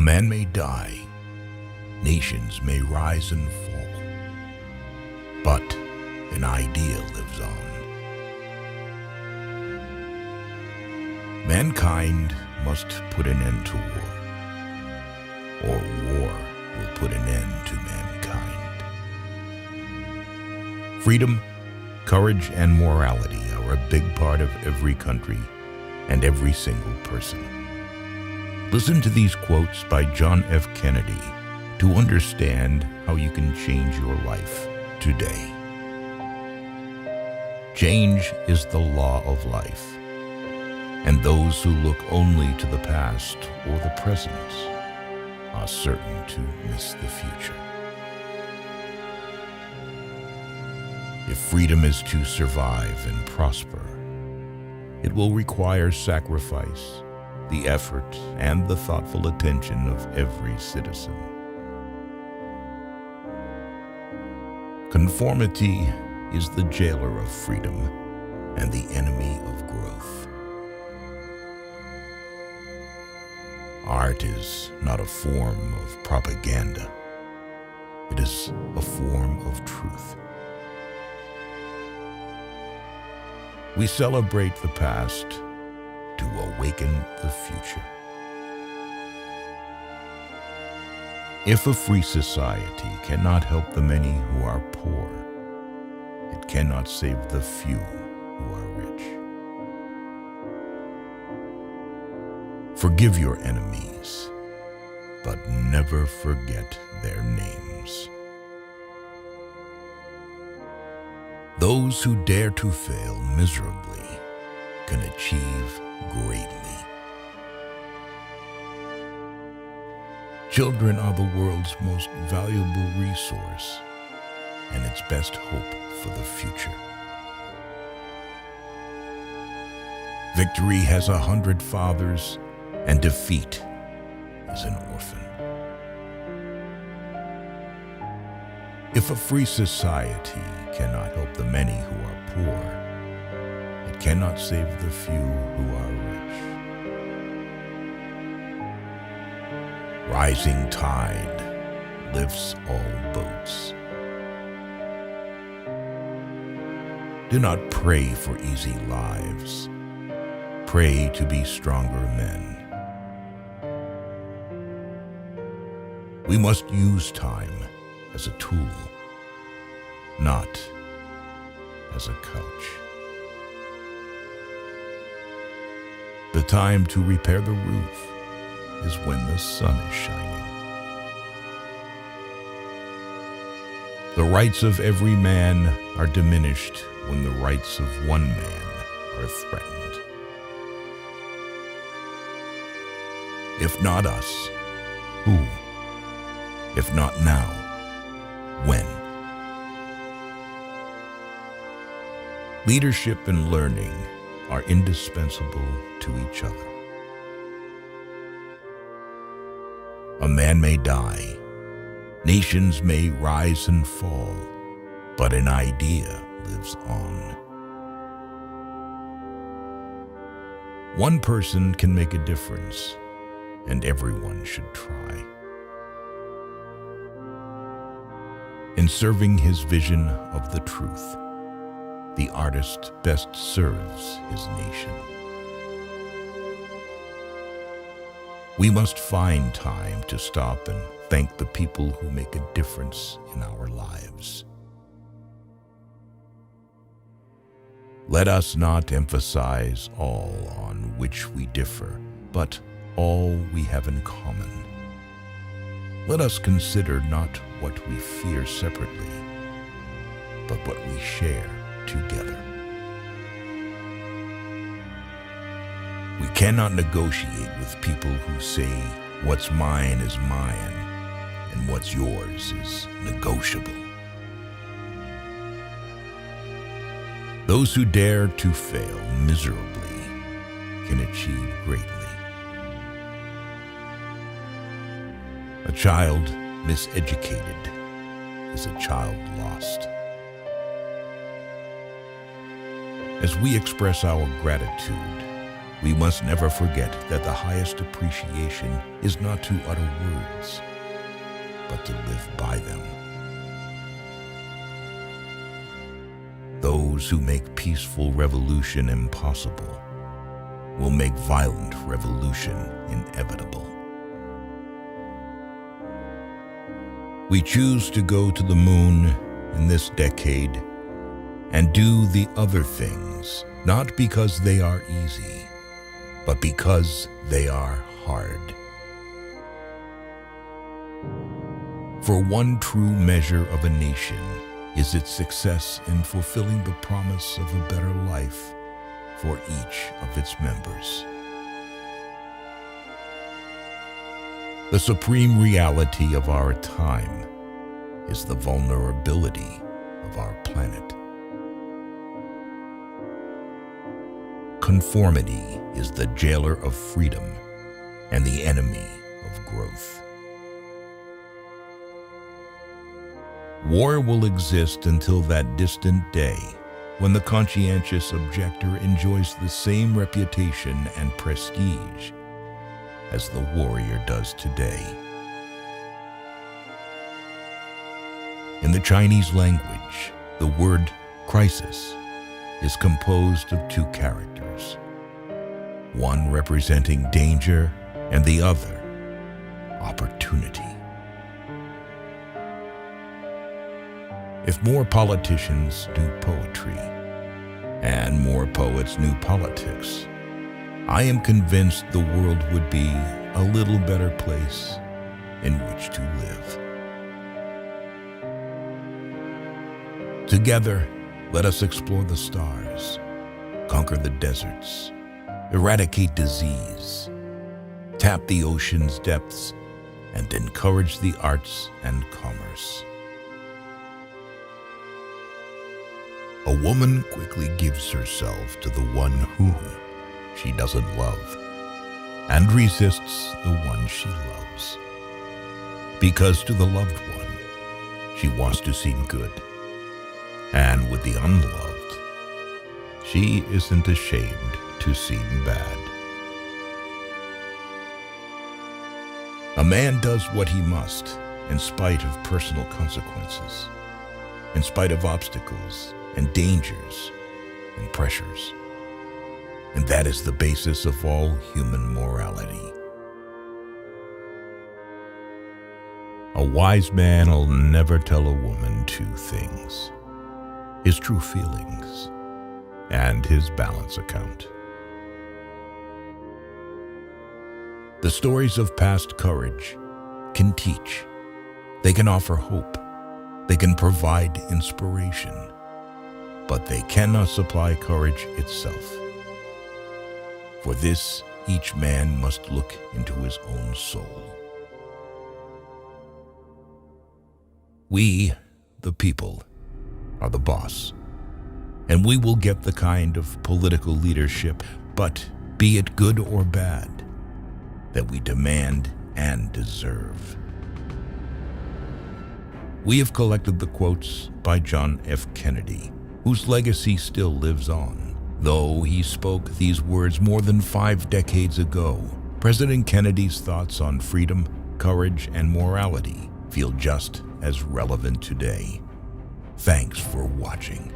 man may die, nations may rise and fall, but an idea lives on. Mankind must put an end to war, or war will put an end to mankind. Freedom, courage, and morality are a big part of every country and every single person. Listen to these quotes by John F. Kennedy to understand how you can change your life today. Change is the law of life, and those who look only to the past or the present are certain to miss the future. If freedom is to survive and prosper, it will require sacrifice, the effort, and the thoughtful attention of every citizen. Conformity is the jailer of freedom and the enemy of growth. Art is not a form of propaganda. It is a form of truth. We celebrate the past to awaken the future. If a free society cannot help the many who are poor, it cannot save the few who are rich. Forgive your enemies, but never forget their names. Those who dare to fail miserably can achieve greatly. Children are the world's most valuable resource and its best hope for the future. Victory has 100 fathers, and defeat is an orphan. If a free society cannot help the many who are poor, it cannot save the few who are rich. Rising tide lifts all boats. Do not pray for easy lives. Pray to be stronger men. We must use time as a tool, not as a couch. The time to repair the roof is when the sun is shining. The rights of every man are diminished when the rights of one man are threatened. If not us, who? If not now, when? Leadership and learning are indispensable to each other. A man may die, nations may rise and fall, but an idea lives on. One person can make a difference, and everyone should try. In serving his vision of the truth, the artist best serves his nation. We must find time to stop and thank the people who make a difference in our lives. Let us not emphasize all on which we differ, but all we have in common. Let us consider not what we fear separately, but what we share together. We cannot negotiate with people who say, what's mine is mine, and what's yours is negotiable. Those who dare to fail miserably can achieve greatly. A child miseducated is a child lost. As we express our gratitude, we must never forget that the highest appreciation is not to utter words, but to live by them. Those who make peaceful revolution impossible will make violent revolution inevitable. We choose to go to the moon in this decade and do the other things, not because they are easy, but because they are hard. For one true measure of a nation is its success in fulfilling the promise of a better life for each of its members. The supreme reality of our time is the vulnerability of our planet. Conformity is the jailer of freedom and the enemy of growth. War will exist until that distant day when the conscientious objector enjoys the same reputation and prestige as the warrior does today. In the Chinese language, the word crisis is composed of two characters, one representing danger and the other opportunity. If more politicians knew poetry and more poets knew politics, I am convinced the world would be a little better place in which to live. Together, let us explore the stars, conquer the deserts, eradicate disease, tap the ocean's depths, and encourage the arts and commerce. A woman quickly gives herself to the one whom she doesn't love and resists the one she loves. Because to the loved one, she wants to seem good, and with the unloved, she isn't ashamed to seem bad. A man does what he must in spite of personal consequences, in spite of obstacles and dangers and pressures. And that is the basis of all human morality. A wise man will never tell a woman two things: his true feelings and his balance account. The stories of past courage can teach. They can offer hope. They can provide inspiration. But they cannot supply courage itself. For this, each man must look into his own soul. We, the people, are the boss, and we will get the kind of political leadership, but be it good or bad, that we demand and deserve. We have collected the quotes by John F. Kennedy, whose legacy still lives on. Though he spoke these words more than 5 decades ago, President Kennedy's thoughts on freedom, courage, and morality feel just as relevant today. Thanks for watching.